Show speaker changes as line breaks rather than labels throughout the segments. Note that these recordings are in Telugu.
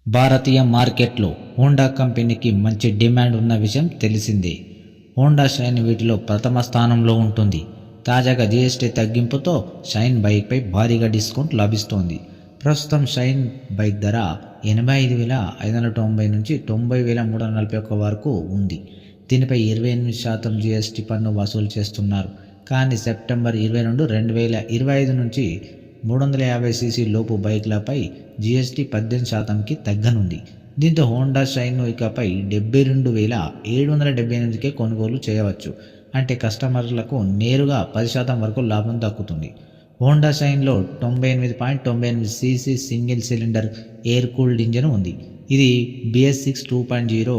భారతీయ మార్కెట్లో హోండా కంపెనీకి మంచి డిమాండ్ ఉన్న విషయం తెలిసిందే. హోండా షైన్ వీటిలో ప్రథమ స్థానంలో ఉంటుంది. తాజాగా జీఎస్టీ తగ్గింపుతో షైన్ బైక్పై భారీగా డిస్కౌంట్ లభిస్తోంది. ప్రస్తుతం షైన్ బైక్ ధర 85,590 నుంచి 90,341 వరకు ఉంది. దీనిపై 28% జీఎస్టీ పన్ను వసూలు చేస్తున్నారు. కానీ సెప్టెంబర్ 22, 2025 నుంచి 350 సీసీ లోపు బైక్లపై జీఎస్టీ 18%కి తగ్గనుంది. దీంతో హోండా షైన్ను ఇకపై 72,778కే కొనుగోలు చేయవచ్చు. అంటే కస్టమర్లకు నేరుగా 10% వరకు లాభం దక్కుతుంది. హోండా షైన్లో 98.98 CC single cylinder air cooled engine ఉంది. ఇది BS6 2.0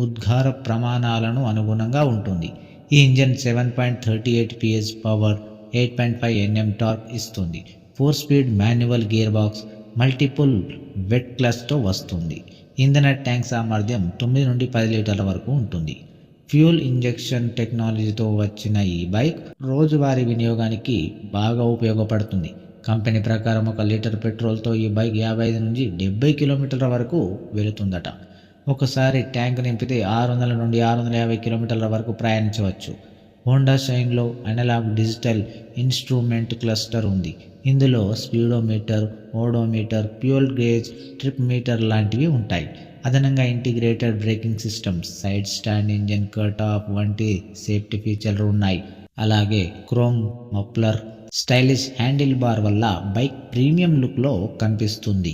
ఉద్గార ప్రమాణాలను అనుగుణంగా ఉంటుంది. ఈ engine 7.38 PS power, 8.5 Nm torque ఇస్తుంది. Four speed manual gear box, multiple wet క్లచ్తో వస్తుంది. ఇంధన ట్యాంక్ సామర్థ్యం 9 నుండి 10 లీటర్ల వరకు ఉంటుంది. ఫ్యూల్ ఇంజెక్షన్ టెక్నాలజీతో వచ్చిన ఈ బైక్ రోజువారీ వినియోగానికి బాగా ఉపయోగపడుతుంది. కంపెనీ ప్రకారం 1 లీటర్ పెట్రోల్తో ఈ బైక్ 55 నుంచి 70 కిలోమీటర్ల వరకు వెళుతుందట. ఒకసారి ట్యాంక్ నింపితే 600 నుండి 650 కిలోమీటర్ల వరకు ప్రయాణించవచ్చు. హోండా షైన్లో అనలాగ్ డిజిటల్ ఇన్స్ట్రుమెంట్ క్లస్టర్ ఉంది. ఇందులో speedometer, odometer, fuel gauge, trip meter లాంటివి ఉంటాయి. అదనంగా integrated braking system, side stand engine cut off వంటి సేఫ్టీ ఫీచర్లు ఉన్నాయి. అలాగే chrome muffler, stylish handle bar వల్ల బైక్ ప్రీమియం లుక్లో కనిపిస్తుంది.